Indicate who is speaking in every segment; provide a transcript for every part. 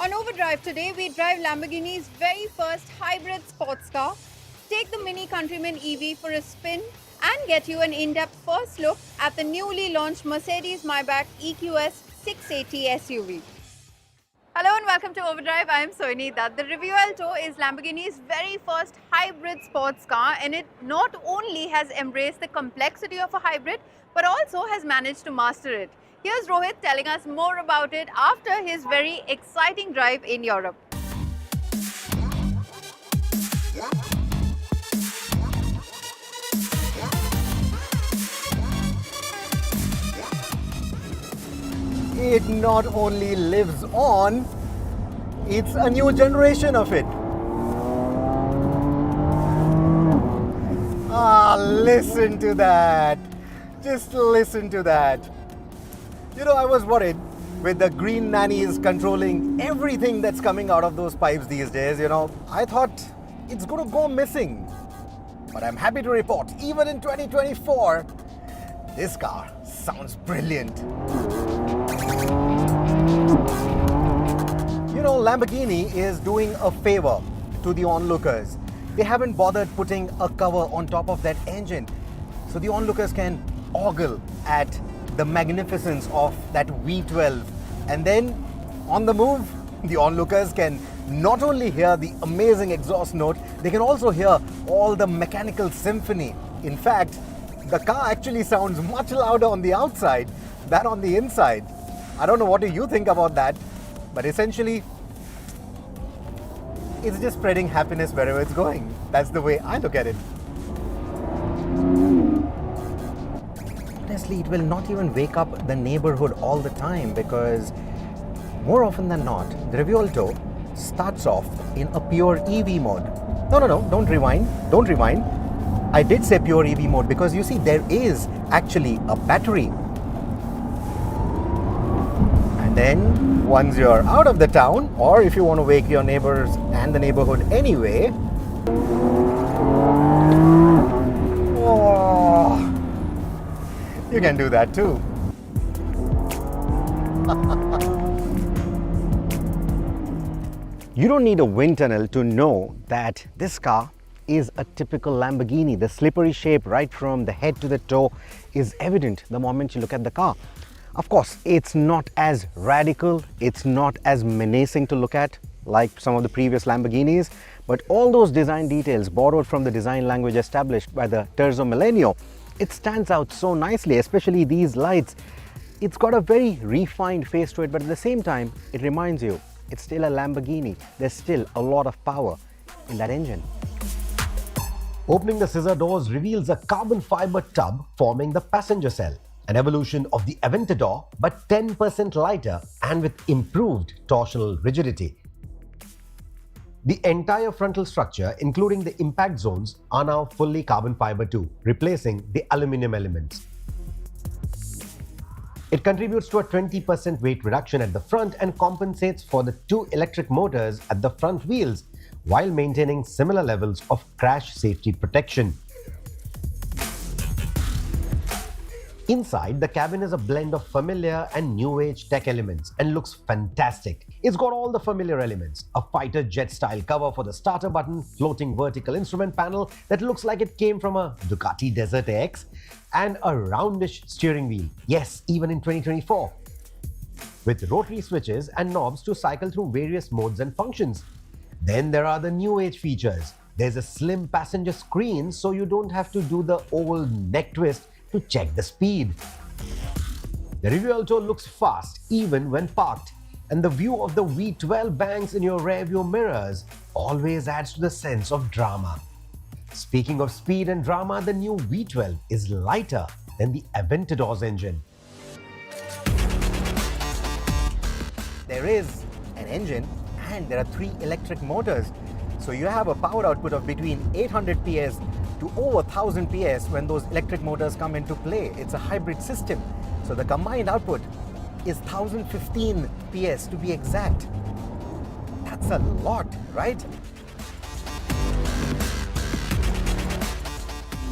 Speaker 1: On Overdrive today, we drive Lamborghini's very first hybrid sports car, take the Mini Countryman EV for a spin, and get you an in-depth first look at the newly launched Mercedes Maybach EQS 680 SUV. Hello and welcome to Overdrive. I am Soini Dutt. The Revuelto is Lamborghini's very first hybrid sports car, and it not only has embraced the complexity of a hybrid, but also has managed to master it. Here's Rohit telling us more about it after his very exciting drive in Europe.
Speaker 2: It not only lives on, it's a new generation of it. Listen to that. Just listen to that. You know, I was worried with the green nannies controlling everything that's coming out of those pipes these days. You know, I thought it's going to go missing. But I'm happy to report, even in 2024, this car sounds brilliant. You know, Lamborghini is doing a favor to the onlookers. They haven't bothered putting a cover on top of that engine, so the onlookers can ogle at the magnificence of that V12. And then on the move, the onlookers can not only hear the amazing exhaust note, they can also hear all the mechanical symphony. In fact, the car actually sounds much louder on the outside than on the inside. I don't know what do you think about that, but essentially, it's just spreading happiness wherever it's going. That's the way I look at it. Honestly, it will not even wake up the neighborhood all the time, because more often than not, the Revuelto starts off in a pure EV mode. No, don't rewind. I did say pure EV mode because you see, there is actually a battery. And then once you're out of the town, or if you want to wake your neighbors and the neighborhood anyway, you can do that too. You don't need a wind tunnel to know that this car is a typical Lamborghini. The slippery shape right from the head to the toe is evident the moment you look at the car. Of course, it's not as radical, it's not as menacing to look at like some of the previous Lamborghinis, but all those design details borrowed from the design language established by the Terzo Millennio, it stands out so nicely, especially these lights. It's got a very refined face to it, but at the same time, it reminds you it's still a Lamborghini. There's still a lot of power in that engine. Opening the scissor doors reveals a carbon fiber tub forming the passenger cell, an evolution of the Aventador, but 10% lighter and with improved torsional rigidity. The entire frontal structure, including the impact zones, are now fully carbon fiber too, replacing the aluminum elements. It contributes to a 20% weight reduction at the front and compensates for the two electric motors at the front wheels, while maintaining similar levels of crash safety protection. Inside, the cabin is a blend of familiar and new age tech elements and looks fantastic. It's got all the familiar elements: a fighter jet style cover for the starter button, floating vertical instrument panel that looks like it came from a Ducati Desert X, and a roundish steering wheel. Yes, even in 2024. With rotary switches and knobs to cycle through various modes and functions. Then there are the new age features. There's a slim passenger screen, so you don't have to do the old neck twist to check the speed. The Revuelto looks fast even when parked, and the view of the V12 banks in your rearview mirrors always adds to the sense of drama. Speaking of speed and drama, the new V12 is lighter than the Aventador's engine. There is an engine and there are 3 electric motors. So you have a power output of between 800 PS to over 1000 PS when those electric motors come into play. It's a hybrid system. So the combined output is 1015 PS to be exact. That's a lot, right?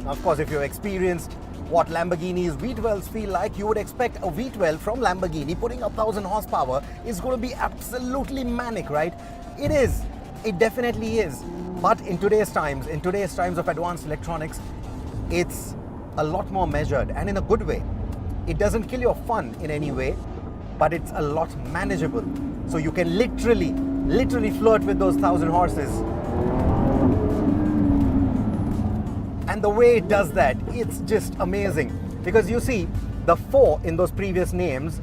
Speaker 2: Of course, if you've experienced what Lamborghini's V12s feel like, you would expect a V12 from Lamborghini putting up 1000 horsepower is going to be absolutely manic, right? It is. It definitely is. But in today's times of advanced electronics, it's a lot more measured and in a good way. It doesn't kill your fun in any way, but it's a lot manageable. So you can literally flirt with those 1000 horses. And the way it does that, it's just amazing. Because you see, the 4 in those previous names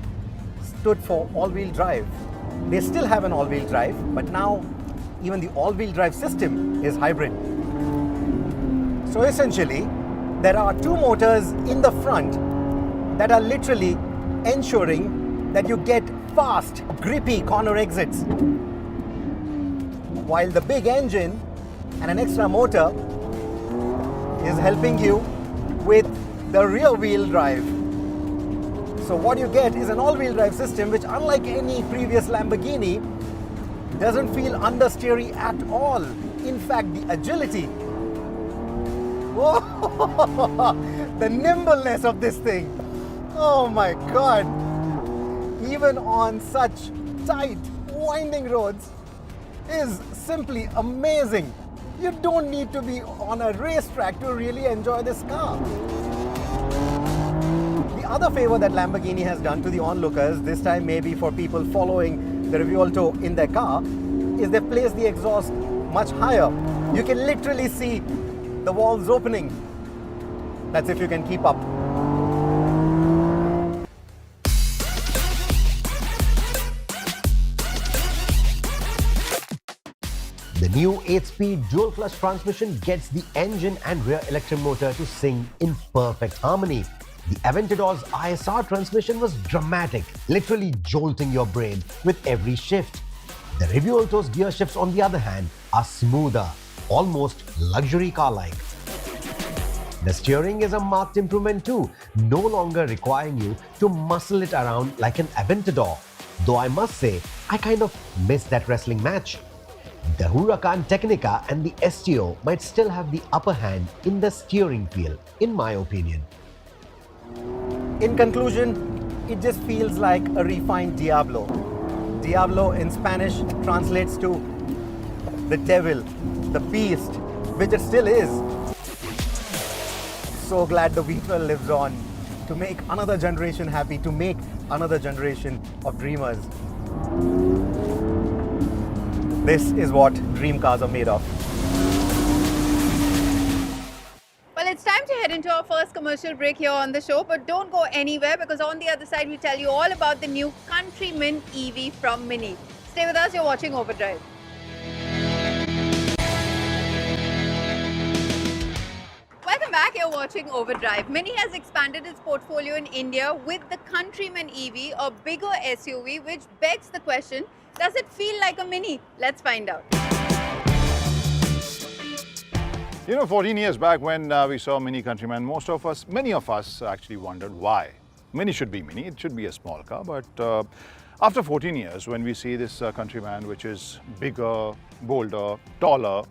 Speaker 2: stood for all-wheel drive. They still have an all-wheel drive, but now even the all-wheel drive system is hybrid. So essentially, there are 2 motors in the front that are literally ensuring that you get fast, grippy corner exits. While the big engine and an extra motor is helping you with the rear wheel drive. So what you get is an all-wheel drive system which, unlike any previous Lamborghini, doesn't feel understeery at all. In fact, the agility, whoa, the nimbleness of this thing, oh my God. Even on such tight, winding roads is simply amazing. You don't need to be on a racetrack to really enjoy this car. The other favor that Lamborghini has done to the onlookers, this time maybe for people following the Revuelto in their car, is they've placed the exhaust much higher. You can literally see the valves opening. That's if you can keep up. The new 8-speed dual-clutch transmission gets the engine and rear electric motor to sing in perfect harmony. The Aventador's ISR transmission was dramatic, literally jolting your brain with every shift. The Revuelto's gear shifts, on the other hand, are smoother, almost luxury car-like. The steering is a marked improvement too, no longer requiring you to muscle it around like an Aventador. Though I must say, I kind of missed that wrestling match. The Huracan Technica and the STO might still have the upper hand in the steering wheel, in my opinion. In conclusion, it just feels like a refined Diablo. Diablo in Spanish translates to the devil, the beast, which it still is. So glad the V12 lives on to make another generation happy, to make another generation of dreamers. This is what dream cars are made of.
Speaker 1: Well, it's time to head into our first commercial break here on the show, but don't go anywhere because on the other side we tell you all about the new Countryman EV from Mini. Stay with us, you're watching Overdrive. Welcome back, you're watching Overdrive. Mini has expanded its portfolio in India with the Countryman EV, a bigger SUV, which begs the question, does it feel like a Mini? Let's find out.
Speaker 3: You know, 14 years back when we saw Mini Countryman, many of us actually wondered why. Mini should be Mini, it should be a small car, but after 14 years, when we see this Countryman, which is bigger, bolder, taller,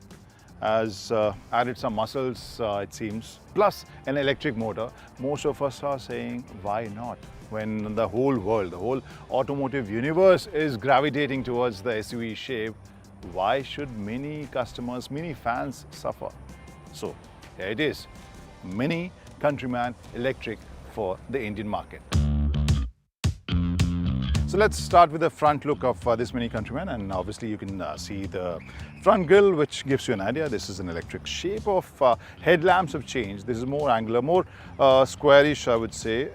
Speaker 3: has added some muscles, it seems, plus an electric motor, most of us are saying, why not? When the whole world, the whole automotive universe is gravitating towards the SUV shape, why should Mini customers, Mini fans suffer? So here it is, Mini Countryman Electric for the Indian market. So let's start with the front look of this Mini Countryman, and obviously you can see the front grille, which gives you an idea. This is an electric shape of headlamps have changed. This is more angular, more squarish, I would say.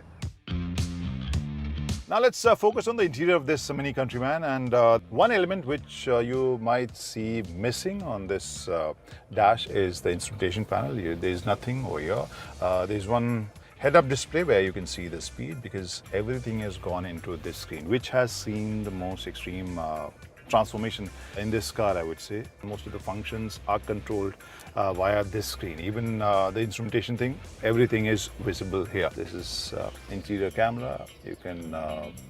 Speaker 3: Now let's focus on the interior of this Mini Countryman, and one element which you might see missing on this dash is the instrumentation panel. There's nothing over here. There's one head-up display where you can see the speed, because everything has gone into this screen, which has seen the most extreme transformation in this car, I would say. Most of the functions are controlled via this screen. Even the instrumentation thing, everything is visible here. This is interior camera. You can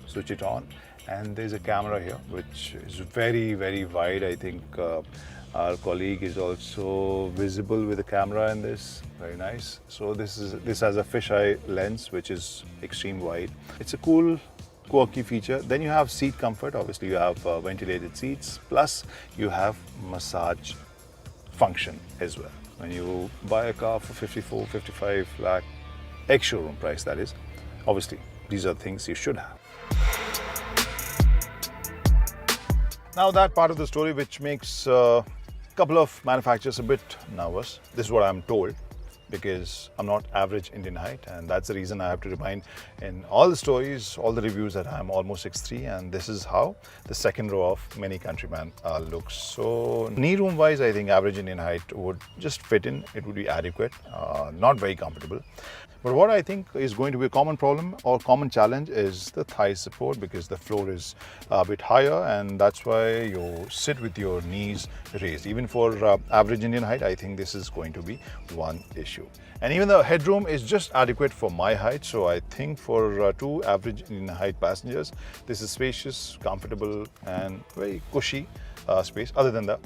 Speaker 3: switch it on, and there's a camera here which is very, very wide. I think Our colleague is also visible with the camera in this. Very nice. So this has a fisheye lens, which is extreme wide. It's a cool, quirky feature. Then you have seat comfort. Obviously, you have ventilated seats. Plus, you have massage function as well. When you buy a car for 54, 55 lakh, ex-showroom price that is, obviously, these are things you should have. Now that part of the story which makes a couple of manufacturers a bit nervous. This is what I'm told, because I'm not average Indian height, and that's the reason I have to remind in all the stories, all the reviews, that I'm almost 6'3", and this is how the second row of Mini Countryman looks. So knee room wise, I think average Indian height would just fit in. It would be adequate, not very comfortable. But what I think is going to be a common problem or common challenge is the thigh support, because the floor is a bit higher, and that's why you sit with your knees raised. Even for average Indian height, I think this is going to be one issue. And even the headroom is just adequate for my height. So I think for two average Indian height passengers, this is spacious, comfortable, and very cushy space, other than the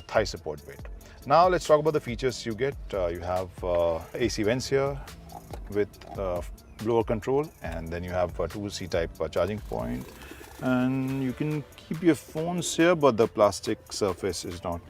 Speaker 3: thigh support bit. Now let's talk about the features you get. You have AC vents here with blower control, and then you have a 2C type charging point, and you can keep your phones here, but the plastic surface is not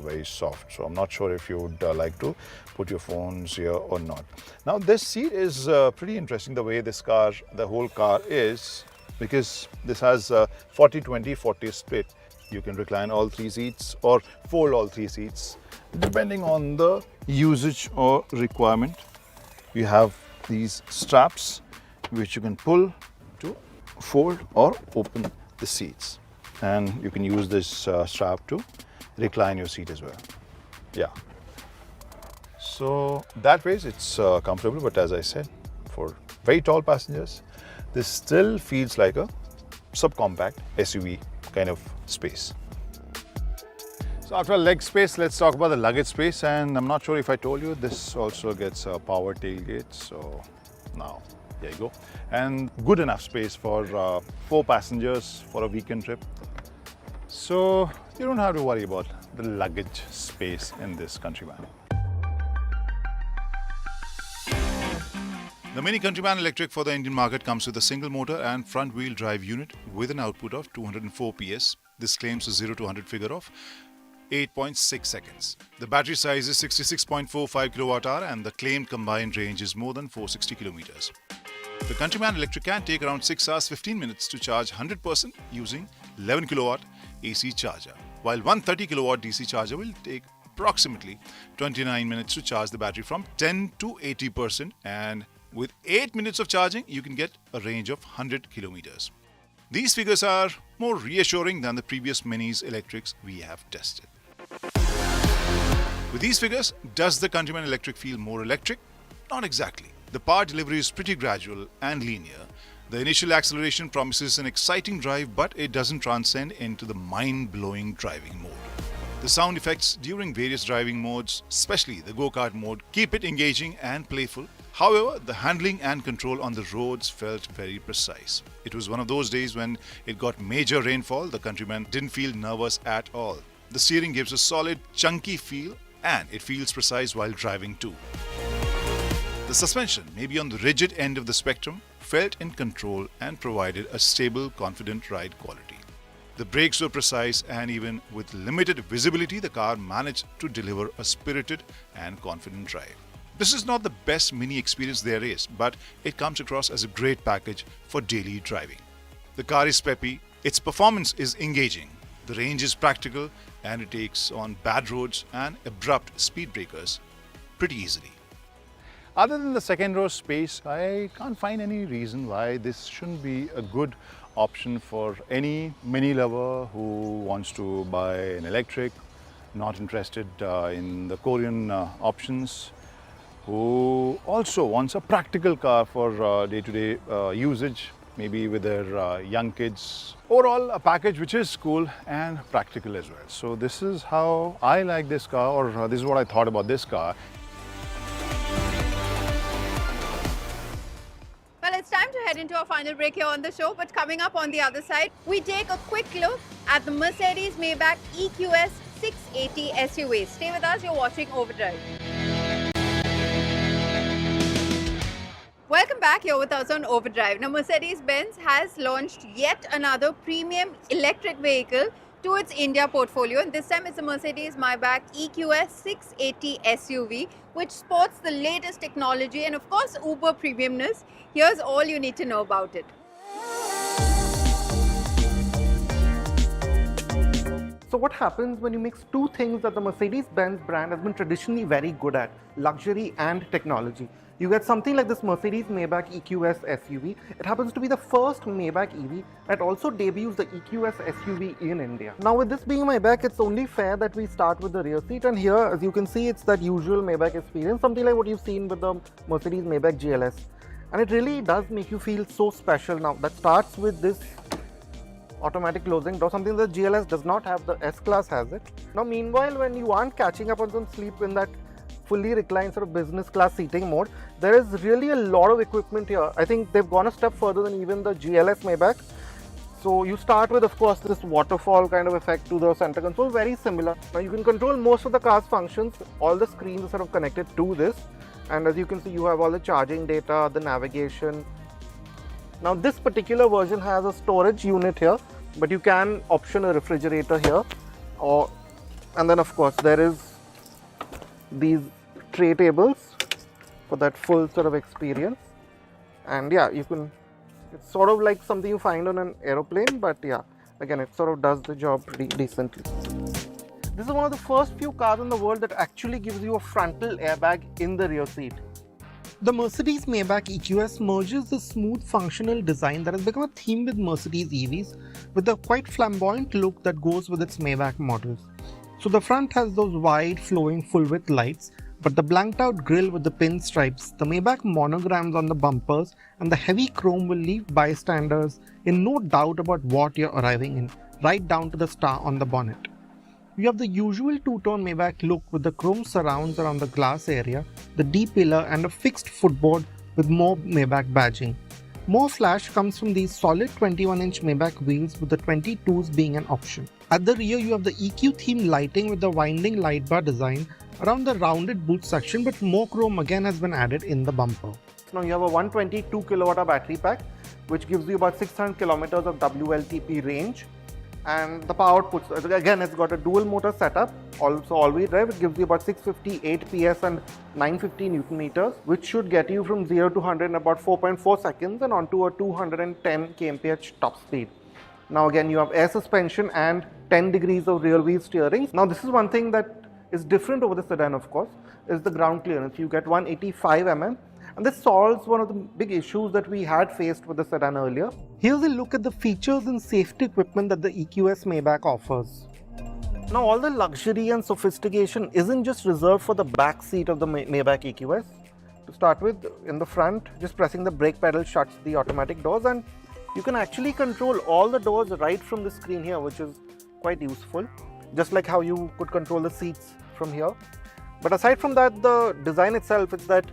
Speaker 3: very soft, so I'm not sure if you would like to put your phones here or not. Now this seat is pretty interesting, the way this car, the whole car is, because this has a 40-20-40 split. You can recline all three seats or fold all three seats depending on the usage or requirement. You have these straps which you can pull to fold or open the seats, and you can use this strap to recline your seat as well. Yeah, so that way it's comfortable, but as I said, for very tall passengers, this still feels like a subcompact SUV kind of space. So after leg space, let's talk about the luggage space. And I'm not sure if I told you, this also gets a power tailgate. So now, there you go. And good enough space for 4 passengers for a weekend trip. So you don't have to worry about the luggage space in this Countryman. The Mini Countryman Electric for the Indian market comes with a single motor and front-wheel drive unit with an output of 204 PS. This claims a 0 to 100 figure of 8.6 seconds. The battery size is 66.45 kWh, and the claimed combined range is more than 460 kilometers. The Countryman Electric can take around 6 hours 15 minutes to charge 100% using 11 kW AC charger, while 130 kW DC charger will take approximately 29 minutes to charge the battery from 10 to 80%, and with 8 minutes of charging, you can get a range of 100 kilometers. These figures are more reassuring than the previous Minis electrics we have tested. With these figures, does the Countryman Electric feel more electric? Not exactly. The power delivery is pretty gradual and linear. The initial acceleration promises an exciting drive, but it doesn't transcend into the mind-blowing driving mode. The sound effects during various driving modes, especially the go-kart mode, keep it engaging and playful. However, the handling and control on the roads felt very precise. It was one of those days when it got major rainfall. The Countryman didn't feel nervous at all. The steering gives a solid, chunky feel, and it feels precise while driving too. The suspension, maybe on the rigid end of the spectrum, felt in control and provided a stable, confident ride quality. The brakes were precise, and even with limited visibility, the car managed to deliver a spirited and confident drive. This is not the best Mini experience there is, but it comes across as a great package for daily driving. The car is peppy, its performance is engaging, the range is practical, and it takes on bad roads and abrupt speed breakers pretty easily. Other than the second row space, I can't find any reason why this shouldn't be a good option for any Mini lover who wants to buy an electric, not interested in the Korean options, who also wants a practical car for day-to-day usage, maybe with their young kids. Overall, a package which is cool and practical as well. So this is how I like this car, or this is what I thought about this car.
Speaker 1: Well, it's time to head into our final break here on the show, but coming up on the other side, we take a quick look at the Mercedes Maybach EQS 680 SUV. Stay with us, you're watching Overdrive. Welcome back, you're with us on Overdrive. Now, Mercedes-Benz has launched yet another premium electric vehicle to its India portfolio, and this time it's a Mercedes Maybach EQS 680 SUV, which sports the latest technology and of course uber premiumness. Here's all you need to know about it.
Speaker 4: So what happens when you mix two things that the Mercedes-Benz brand has been traditionally very good at, luxury and technology? You get something like this Mercedes Maybach EQS SUV. It happens to be the first Maybach EV that also debuts the EQS SUV in India. Now with this being Maybach, it's only fair that we start with the rear seat, and here as you can see it's that usual Maybach experience, something like what you've seen with the Mercedes Maybach GLS. And it really does make you feel so special. Now that starts with this automatic closing door, something that GLS does not have, the S-Class has it. Now meanwhile, when you aren't catching up on some sleep in that fully reclined sort of business class seating mode, there is really a lot of equipment here. I think they've gone a step further than even the GLS Maybach. So you start with, of course, this waterfall kind of effect to the center console, very similar. Now you can control most of the car's functions. All the screens are sort of connected to this, and as you can see, you have all the charging data, the navigation. Now this particular version has a storage unit here, but you can option a refrigerator here, and then of course there is these tray tables for that full sort of experience. And yeah, you can, it's sort of like something you find on an aeroplane, but yeah, again it sort of does the job pretty decently. This is one of the first few cars in the world that actually gives you a frontal airbag in the rear seat. The Mercedes Maybach EQS merges the smooth functional design that has become a theme with Mercedes EVs with the quite flamboyant look that goes with its Maybach models. So the front has those wide flowing full width lights, but the blanked out grille with the pinstripes, the Maybach monograms on the bumpers and the heavy chrome will leave bystanders in no doubt about what you're arriving in, right down to the star on the bonnet. You have the usual two-tone Maybach look with the chrome surrounds around the glass area, the D-pillar and a fixed footboard with more Maybach badging. More flash comes from these solid 21-inch Maybach wheels with the 22s being an option. At the rear you have the EQ theme lighting with the winding light bar design around the rounded boot section, but more chrome again has been added in the bumper. Now you have a 122 kWh battery pack which gives you about 600 kilometers of WLTP range. And the power outputs, again it's got a dual motor setup, also all-wheel drive. It gives you about 658 PS and 950 Newton meters, which should get you from 0 to 100 in about 4.4 seconds and onto a 210 kmph top speed. Now again you have air suspension and 10 degrees of rear wheel steering. Now this is one thing that is different over the sedan, of course, is the ground clearance. You get 185 mm. And this solves one of the big issues that we had faced with the sedan earlier. Here's a look at the features and safety equipment that the EQS Maybach offers. Now all the luxury and sophistication isn't just reserved for the back seat of the Maybach EQS. To start with, in the front, just pressing the brake pedal shuts the automatic doors, and you can actually control all the doors right from the screen here, which is quite useful. Just like how you could control the seats from here. But aside from that, the design itself, it's that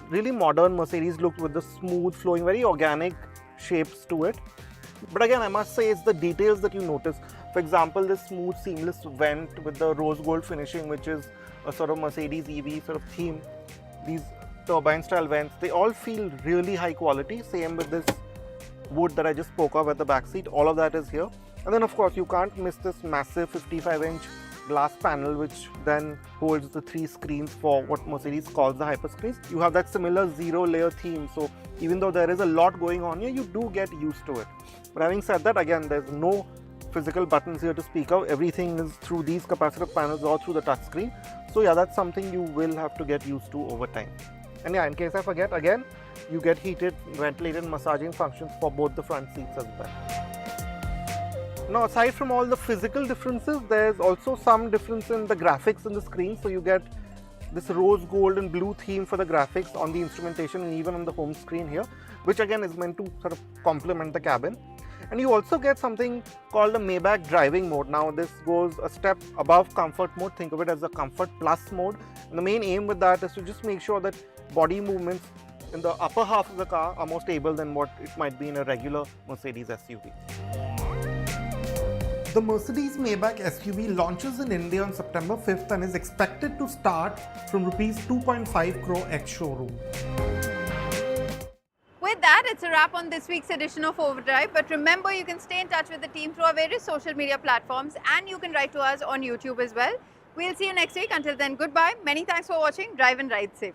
Speaker 4: really modern Mercedes look with the smooth flowing, very organic shapes to it. But again, I must say it's the details that you notice. For example, this smooth seamless vent with the rose gold finishing, which is a sort of Mercedes EV sort of theme. These turbine style vents, they all feel really high quality. Same with this wood that I just spoke of at the back seat, all of that is here. And then of course you can't miss this massive 55-inch glass panel, which then holds the 3 screens for what Mercedes calls the hyperscreens. You have that similar zero layer theme, so even though there is a lot going on here, you do get used to it. But having said that, again, there's no physical buttons here to speak of. Everything is through these capacitive panels or through the touchscreen. So yeah, that's something you will have to get used to over time. And yeah, in case I forget, again, you get heated, ventilated, massaging functions for both the front seats as well. Now, aside from all the physical differences, there's also some difference in the graphics in the screen. So you get this rose gold and blue theme for the graphics on the instrumentation and even on the home screen here, which again is meant to sort of complement the cabin. And you also get something called a Maybach driving mode. Now this goes a step above comfort mode. Think of it as a comfort plus mode. And the main aim with that is to just make sure that body movements in the upper half of the car are more stable than what it might be in a regular Mercedes SUV. The Mercedes Maybach SUV launches in India on September 5th and is expected to start from rupees 2.5 crore ex-showroom.
Speaker 1: With that, it's a wrap on this week's edition of Overdrive. But remember, you can stay in touch with the team through our various social media platforms, and you can write to us on YouTube as well. We'll see you next week. Until then, goodbye. Many thanks for watching. Drive and ride safe.